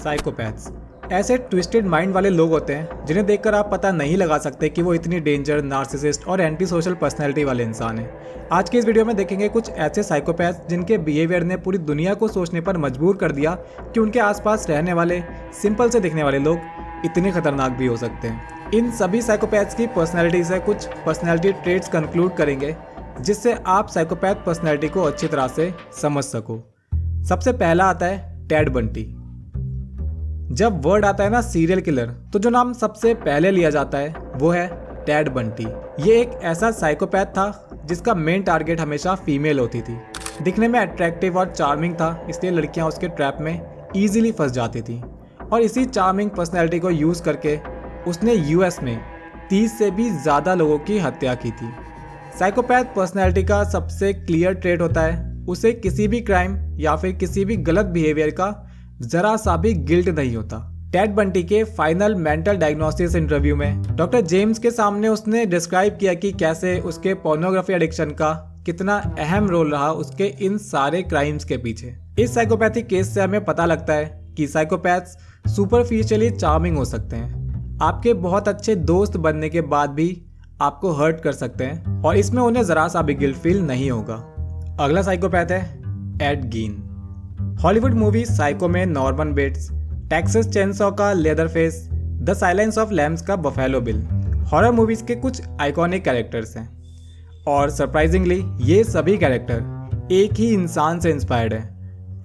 Psychopaths ऐसे twisted mind वाले लोग होते हैं जिन्हें देखकर आप पता नहीं लगा सकते कि वो इतनी डेंजर, नार्सिसिस्ट और एंटी सोशल पर्सनैलिटी वाले इंसान हैं। आज के इस वीडियो में देखेंगे कुछ ऐसे साइकोपैथ्स जिनके बिहेवियर ने पूरी दुनिया को सोचने पर मजबूर कर दिया कि उनके आसपास रहने वाले सिंपल से दिखने वाले लोग इतने खतरनाक भी हो सकते हैं। इन सभी साइकोपैथ्स की पर्सनैलिटी से कुछ पर्सनैलिटी ट्रेट्स कंक्लूड करेंगे जिससे आप साइकोपैथ पर्सनैलिटी को अच्छी तरह से समझ सको। सबसे पहला आता है टेड बंटी। जब वर्ड आता है ना सीरियल किलर, तो जो नाम सबसे पहले लिया जाता है वो है टेड बंटी। ये एक ऐसा साइकोपैथ था जिसका मेन टारगेट हमेशा फीमेल होती थी। दिखने में अट्रैक्टिव और चार्मिंग था, इसलिए लड़कियां उसके ट्रैप में इजीली फंस जाती थी। और इसी चार्मिंग पर्सनैलिटी को यूज़ करके उसने यूएस में 30 से भी ज़्यादा लोगों की हत्या की थी। साइकोपैथ पर्सनैलिटी का सबसे क्लियर ट्रेट होता है उसे किसी भी क्राइम या फिर किसी भी गलत बिहेवियर का जरा सा भी गिल्ट नहीं होता। टेड बंटी के फाइनल मेंटल डायग्नोसिस इंटरव्यू में डॉक्टर जेम्स के सामने उसने डिस्क्राइब किया कि कैसे उसके पोर्नोग्राफी एडिक्शन का कितना अहम रोल रहा उसके इन सारे क्राइम्स के पीछे। इस साइकोपैथिक केस से हमें पता लगता है कि साइकोपैथ्स सुपरफिशियली चार्मिंग हो सकते हैं, आपके बहुत अच्छे दोस्त बनने के बाद भी आपको हर्ट कर सकते हैं और इसमें उन्हें जरा सा भी गिल्ट फील नहीं होगा। अगला साइकोपैथ है Ed Gein. Hollywood movie Psycho में नॉर्मन बेट्स, टेक्सास चेनसॉ का Leatherface, the silence of lambs का बफेलो बिल हॉरर मूवीज के कुछ आइकॉनिक कैरेक्टर्स हैं। और सरप्राइजिंगली ये सभी कैरेक्टर एक ही इंसान से इंस्पायर्ड है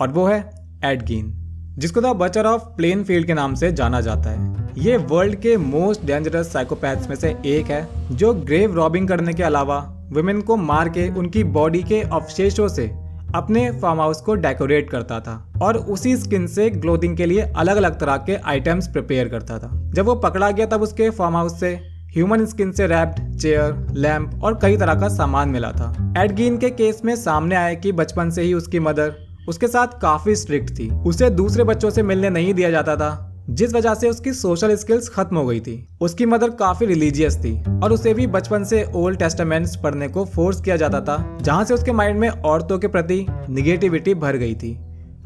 और वो है एड गीन, जिसको द बचर ऑफ प्लेन फील्ड के नाम से जाना जाता है। ये वर्ल्ड के मोस्ट डेंजरस साइकोपैथ्स में से एक है जो ग्रेव रॉबिंग करने के अलावा वुमेन को मार के उनकी बॉडी के अवशेषों से अपने फार्म हाउस को डेकोरेट करता था और उसी स्किन से क्लोथिंग के लिए अलग अलग तरह के आइटम्स प्रिपेयर करता था। जब वो पकड़ा गया तब उसके फार्म हाउस से ह्यूमन स्किन से रैप्ड चेयर, लैंप और कई तरह का सामान मिला था। एड गीन के केस में सामने आया कि बचपन से ही उसकी मदर उसके साथ काफी स्ट्रिक्ट थी। उसे दूसरे बच्चों से मिलने नहीं दिया जाता था, जिस वजह से उसकी सोशल स्किल्स खत्म हो गई थी। उसकी मदर काफी रिलीजियस थी और उसे भी बचपन से ओल्ड टेस्टामेंट्स पढ़ने को फोर्स किया जाता था, जहां से उसके माइंड में औरतों के प्रति निगेटिविटी भर गई थी।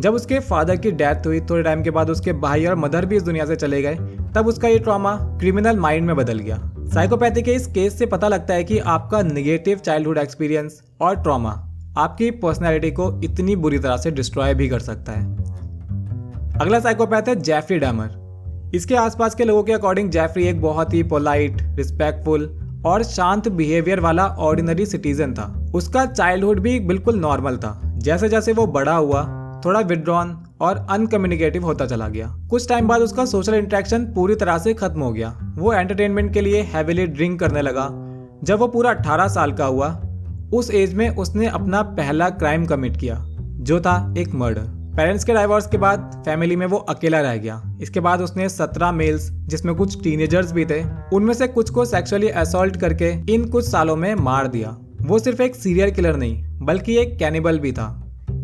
जब उसके फादर की डेथ हुई थोड़े टाइम के बाद उसके भाई और मदर भी इस दुनिया से चले गए, तब उसका ये ट्रॉमा क्रिमिनल माइंड में बदल गया। साइकोपैथी के इस केस से पता लगता है कि आपका निगेटिव चाइल्डहुड एक्सपीरियंस और ट्रॉमा आपकी पर्सनैलिटी को इतनी बुरी तरह से डिस्ट्रॉय भी कर सकता है। अगला साइकोपैथ है जेफरी डैमर। इसके आसपास के लोगों के अकॉर्डिंग जेफरी एक बहुत ही पोलाइट, रिस्पेक्टफुल और शांत बिहेवियर वाला ऑर्डिनरी सिटीजन था। उसका चाइल्डहुड भी बिल्कुल नॉर्मल था। जैसे जैसे वो बड़ा हुआ थोड़ा विड्रॉन और अनकम्युनिकेटिव होता चला गया। कुछ टाइम बाद उसका सोशल इंटरेक्शन पूरी तरह से खत्म हो गया। वो एंटरटेनमेंट के लिए हैवीली ड्रिंक करने लगा। जब वो पूरा 18 साल का हुआ, उस एज में उसने अपना पहला क्राइम कमिट किया, जो था एक मर्डर। पेरेंट्स के डाइवोर्स के बाद फैमिली में वो अकेला रह गया। इसके बाद उसने 17 मेल्स, जिसमें कुछ टीनेजर्स भी थे, उनमें से कुछ को सेक्सुअली असॉल्ट करके इन कुछ सालों में मार दिया। वो सिर्फ एक सीरियल किलर नहीं बल्कि एक कैनिबल भी था।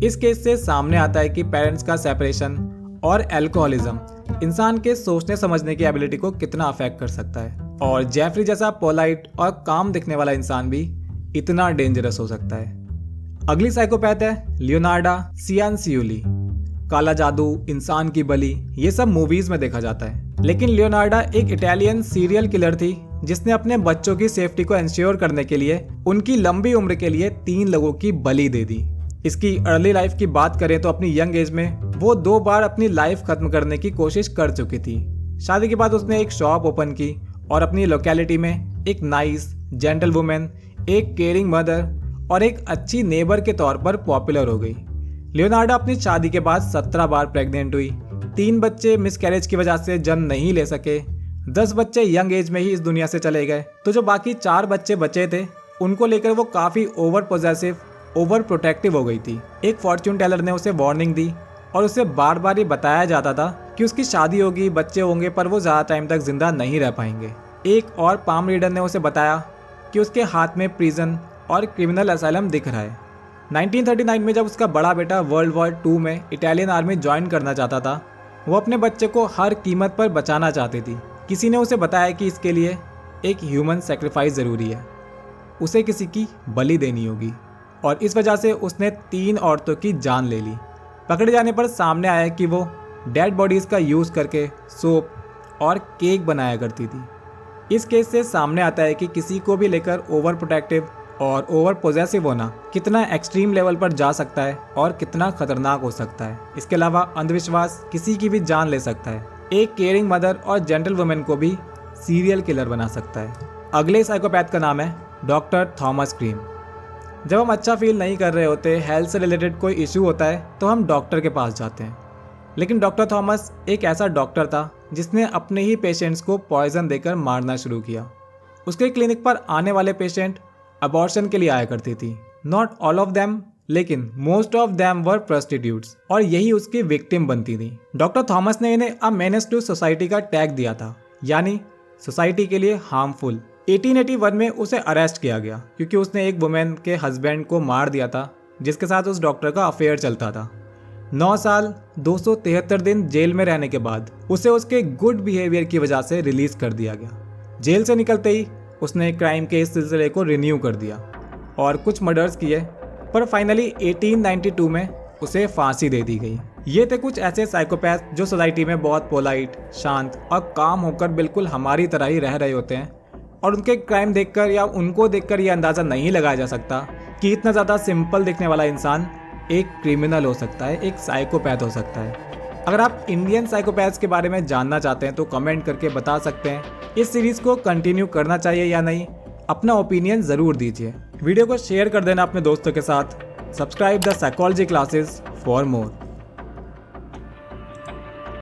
इस केस से सामने आता है कि पेरेंट्स का सेपरेशन और एल्कोहलिज्म इंसान के सोचने समझने की एबिलिटी को कितना अफेक्ट कर सकता है। और जेफरी जैसा पोलाइट और काम दिखने वाला इंसान भी इतना डेंजरस हो सकता है। अगली साइकोपैथ है लियोनार्डो सियानसियुली। काला जादू, इंसान की बलि, ये सब मूवीज में देखा जाता है, लेकिन लियोनार्डो एक इटालियन सीरियल किलर थी जिसने अपने बच्चों की सेफ्टी को इंश्योर करने के लिए उनकी लंबी उम्र के लिए 3 लोगों की बलि दे दी। इसकी अर्ली लाइफ की बात करें तो अपनी यंग एज में वो 2 बार अपनी लाइफ खत्म करने की कोशिश कर चुकी थी। शादी के बाद उसने एक शॉप ओपन की और अपनी लोकेलिटी में एक नाइस, जेंटल वुमेन, एक केयरिंग मदर और एक अच्छी नेबर के तौर पर पॉपुलर हो गई। लियोनार्डो अपनी शादी के बाद 17 बार प्रेग्नेंट हुई। 3 बच्चे मिसकैरेज की वजह से जन्म नहीं ले सके। 10 बच्चे यंग एज में ही इस दुनिया से चले गए। तो जो बाकी 4 बच्चे बचे थे उनको लेकर वो काफ़ी ओवर पोजेसिव, ओवर प्रोटेक्टिव हो गई थी। एक फॉर्च्यून टेलर ने उसे वार्निंग दी और उसे बार बार ये बताया जाता था कि उसकी शादी होगी, बच्चे होंगे, पर वो ज़्यादा टाइम तक जिंदा नहीं रह पाएंगे। एक और पाम रीडर ने उसे बताया कि उसके हाथ में प्रिजन और क्रिमिनल असाइलम दिख रहा है। 1939 में जब उसका बड़ा बेटा वर्ल्ड वॉर 2 में इटालियन आर्मी ज्वाइन करना चाहता था, वो अपने बच्चे को हर कीमत पर बचाना चाहती थी। किसी ने उसे बताया कि इसके लिए एक ह्यूमन सेक्रीफाइस ज़रूरी है, उसे किसी की बलि देनी होगी, और इस वजह से उसने 3 औरतों की जान ले ली। पकड़े जाने पर सामने आया कि वो डेड बॉडीज़ का यूज़ करके सोप और केक बनाया करती थी। इस केस से सामने आता है कि किसी को भी लेकर ओवर प्रोटेक्टिव और ओवर पोजेसिव होना कितना एक्सट्रीम लेवल पर जा सकता है और कितना खतरनाक हो सकता है। इसके अलावा अंधविश्वास किसी की भी जान ले सकता है। एक केयरिंग मदर और जेंटल वुमेन को भी सीरियल किलर बना सकता है। अगले साइकोपैथ का नाम है डॉक्टर थॉमस क्रीम। जब हम अच्छा फील नहीं कर रहे होते, हेल्थ से रिलेटेड कोई इशू होता है, तो हम डॉक्टर के पास जाते हैं। लेकिन डॉक्टर थॉमस एक ऐसा डॉक्टर था जिसने अपने ही पेशेंट्स को पॉइजन देकर मारना शुरू किया। उसके क्लिनिक पर आने वाले पेशेंट अबॉर्शन के लिए आया करती थी। नॉट ऑल ऑफ देम, लेकिन most of them were prostitutes, और यही उसकी विक्टिम बनती थी। डॉक्टर थॉमस ने इन्हें अ मेनेस टू सोसाइटी का टैग दिया था, यानी सोसाइटी के लिए हार्मफुल। 1881 में उसे अरेस्ट किया गया क्योंकि उसने एक वुमेन के हस्बैंड को मार दिया था जिसके साथ उस डॉक्टर का अफेयर चलता था। 9 साल 273 दिन जेल में रहने के बाद उसे उसके गुड बिहेवियर की वजह से रिलीज कर दिया गया। जेल से निकलते ही उसने क्राइम के इस सिलसिले को रिन्यू कर दिया और कुछ मर्डर्स किए, पर फाइनली 1892 में उसे फांसी दे दी गई। ये थे कुछ ऐसे साइकोपैथ जो सोसाइटी में बहुत पोलाइट, शांत और काम होकर बिल्कुल हमारी तरह ही रह रहे होते हैं, और उनके क्राइम देखकर या उनको देखकर ये अंदाज़ा नहीं लगाया जा सकता कि इतना ज़्यादा सिंपल दिखने वाला इंसान एक क्रिमिनल हो सकता है, एक साइकोपैथ हो सकता है। अगर आप इंडियन साइकोपैथ्स के बारे में जानना चाहते हैं तो कमेंट करके बता सकते हैं इस सीरीज़ को कंटिन्यू करना चाहिए या नहीं। अपना ओपिनियन ज़रूर दीजिए। वीडियो को शेयर कर देना अपने दोस्तों के साथ। Subscribe the psychology classes for more.